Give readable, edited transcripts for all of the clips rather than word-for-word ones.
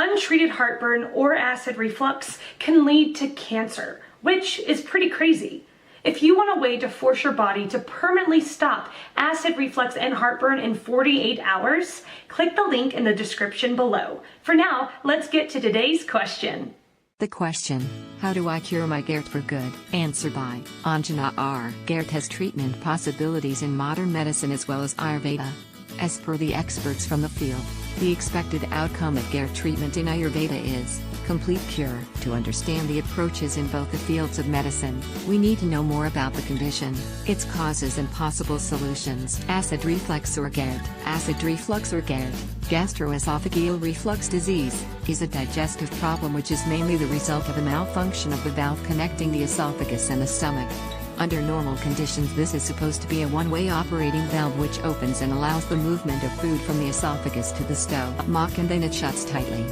untreated heartburn or acid reflux can lead to cancer, which is pretty crazy. If you want a way to force your body to permanently stop acid reflux and heartburn in 48 hours, click the link in the description below. For now, let's get to today's question. The question: how do I cure my Gerd for good? Answered by Anjana R. Gerd has treatment possibilities in modern medicine as well as Ayurveda. As per the experts from the field, the expected outcome of Gerd treatment in Ayurveda is complete cure. To understand the approaches in both the fields of medicine, we need to know more about the condition, its causes and possible solutions. Acid reflux or Gerd. Acid reflux or Gerd, gastroesophageal reflux disease, is a digestive problem which is mainly the result of a malfunction of the valve connecting the esophagus and the stomach. Under normal conditions, this is supposed to be a one-way operating valve which opens and allows the movement of food from the esophagus to the stomach, and then it shuts tightly.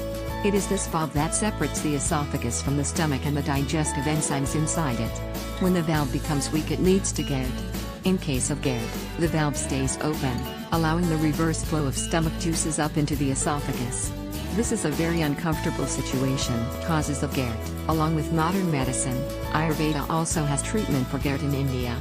It is this valve that separates the esophagus from the stomach and the digestive enzymes inside it. When the valve becomes weak, it leads to Gerd. In case of Gerd, the valve stays open, allowing the reverse flow of stomach juices up into the esophagus. This is a very uncomfortable situation. Causes of Gerd. Along with modern medicine, Ayurveda also has treatment for Gerd in India.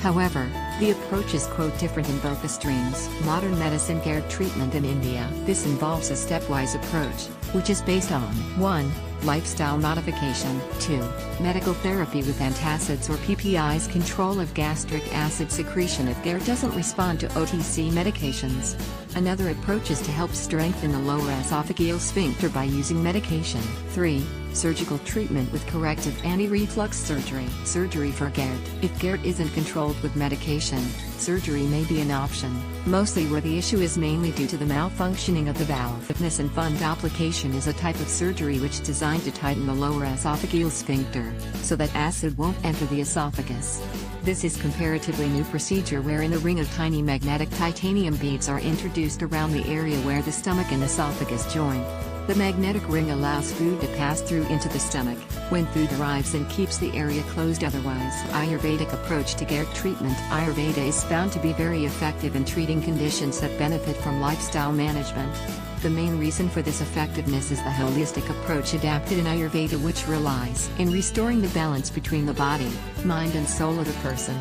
However, the approach is different in both the streams. Modern medicine Gerd treatment in India. This involves a stepwise approach, which is based on 1. Lifestyle modification, 2. Medical therapy with antacids or PPIs, control of gastric acid secretion if Gerd doesn't respond to OTC medications. Another approach is to help strengthen the lower esophageal sphincter by using medication. 3. Surgical treatment with corrective anti-reflux surgery. Surgery for Gerd. If Gerd isn't controlled with medication, surgery may be an option, mostly where the issue is mainly due to the malfunctioning of the valve. Stiffness and fundoplication is a type of surgery which is designed to tighten the lower esophageal sphincter, so that acid won't enter the esophagus. This is comparatively new procedure wherein a ring of tiny magnetic titanium beads are introduced around the area where the stomach and esophagus join. The magnetic ring allows food to pass through into the stomach, when food arrives, and keeps the area closed otherwise. Ayurvedic approach to Gerd treatment. Ayurveda is found to be very effective in treating conditions that benefit from lifestyle management. The main reason for this effectiveness is the holistic approach adapted in Ayurveda, which relies in restoring the balance between the body, mind and soul of the person.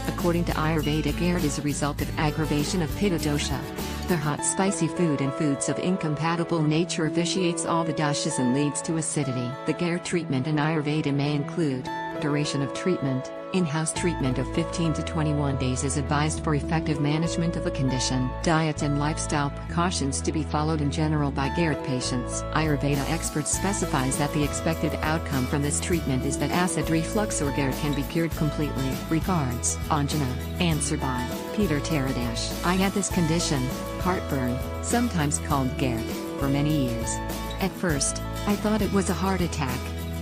According to Ayurveda, Gerd is a result of aggravation of Pitta dosha. The hot spicy food and foods of incompatible nature vitiates all the doshas and leads to acidity. The Gerd treatment in Ayurveda may include duration of treatment. In-house treatment of 15 to 21 days is advised for effective management of the condition. Diet and lifestyle precautions to be followed in general by Gerd patients. Ayurveda experts specifies that the expected outcome from this treatment is that acid reflux or Gerd can be cured completely. Regards, Anjana. Answer by Peter Taradash. I had this condition, heartburn, sometimes called Gerd, for many years. At first, I thought it was a heart attack.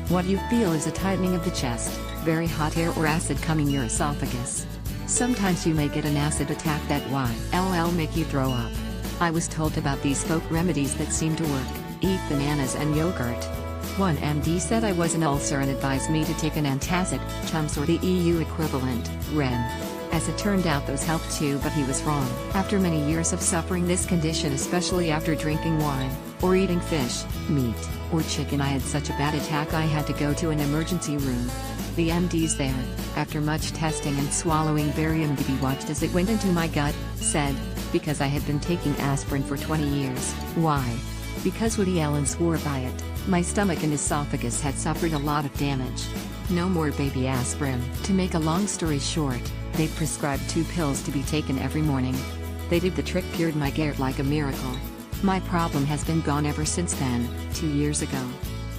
What you feel is a tightening of the chest, very hot air or acid coming your esophagus. Sometimes you may get an acid attack that will make you throw up. I was told about these folk remedies that seem to work. Eat bananas and yogurt. One MD said I was an ulcer and advised me to take an antacid, Chums, or the EU equivalent, Ren. As it turned out, those helped too, but he was wrong. After many years of suffering this condition, especially after drinking wine, or eating fish, meat, or chicken, I had such a bad attack I had to go to an emergency room. The MDs there, after much testing and swallowing barium to be watched as it went into my gut, said, because I had been taking aspirin for 20 years. Why? Because Woody Allen swore by it. My stomach and esophagus had suffered a lot of damage. No more baby aspirin. To make a long story short, they prescribed 2 pills to be taken every morning. They did the trick, cured my Gerd like a miracle. My problem has been gone ever since then, 2 years ago.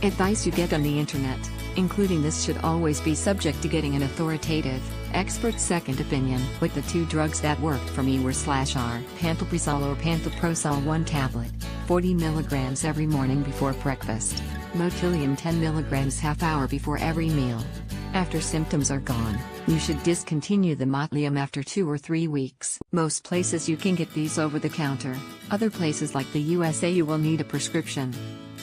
Advice you get on the internet, including this, should always be subject to getting an authoritative, expert second opinion. With the 2 drugs that worked for me were /R, pantoprazole or pantoprazole 1 tablet, 40 mg every morning before breakfast. Motilium 10 mg half hour before every meal. After symptoms are gone, you should discontinue the Motilium after 2 or 3 weeks. Most places you can get these over the counter. Other places like the USA you will need a prescription.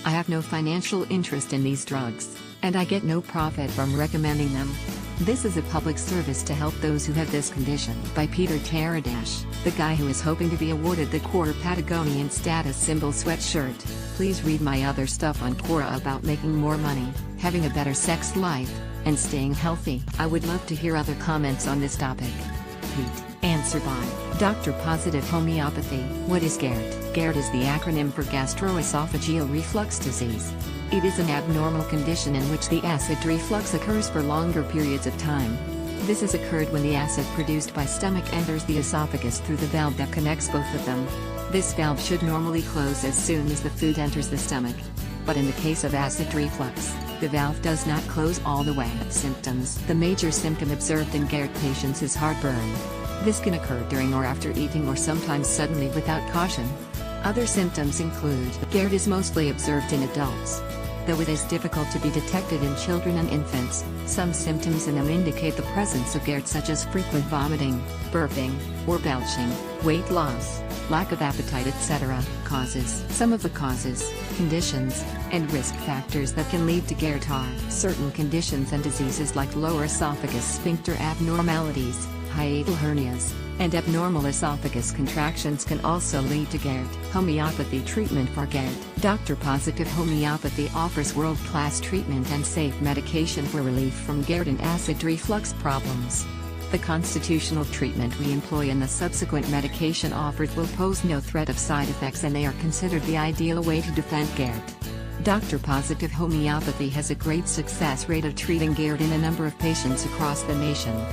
I have no financial interest in these drugs, and I get no profit from recommending them. This is a public service to help those who have this condition. By Peter Taradash, the guy who is hoping to be awarded the Quora Patagonian status symbol sweatshirt. Please read my other stuff on Quora about making more money, having a better sex life, and staying healthy. I would love to hear other comments on this topic. Pete. Answer by Dr. Positive Homeopathy. What is Gerd? Gerd is the acronym for gastroesophageal reflux disease. It is an abnormal condition in which the acid reflux occurs for longer periods of time. This has occurred when the acid produced by stomach enters the esophagus through the valve that connects both of them. This valve should normally close as soon as the food enters the stomach. But in the case of acid reflux, the valve does not close all the way. Symptoms. The major symptom observed in Gerd patients is heartburn. This can occur during or after eating or sometimes suddenly without caution. Other symptoms include Gerd is mostly observed in adults, though it is difficult to be detected in children and infants. Some symptoms in them indicate the presence of Gerd, such as frequent vomiting, burping, or belching, weight loss, lack of appetite, etc. Causes. Some of the causes, conditions, and risk factors that can lead to Gerd are certain conditions and diseases like lower esophagus sphincter abnormalities, hiatal hernias, and abnormal esophagus contractions can also lead to Gerd. Homeopathy treatment for Gerd. Dr. Positive Homeopathy offers world-class treatment and safe medication for relief from Gerd and acid reflux problems. The constitutional treatment we employ and the subsequent medication offered will pose no threat of side effects, and they are considered the ideal way to defend Gerd. Dr. Positive Homeopathy has a great success rate of treating Gerd in a number of patients across the nation.